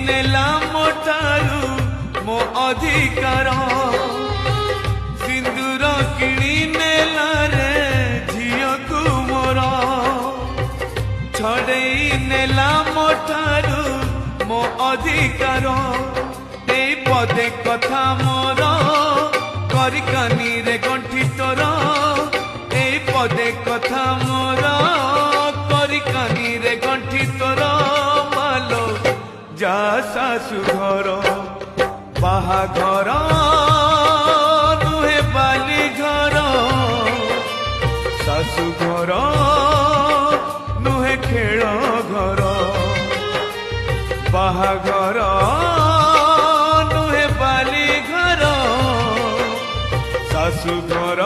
नेला मोठारू मो अधिकार सिंदूर किणी नेला रे झियो को मोर छड़ेई नेला मोठारू मो अधिकार ए पदे कथा मोर करिकानी रे गंठी तोर ए पदे कथा मोर करिकानी रे गंठी तोर मालो जा सासु घर बाहाघर नुहे बाली घर सासु घर नुहे खेल घर बाहाघर नुहे बाली घर सासु घर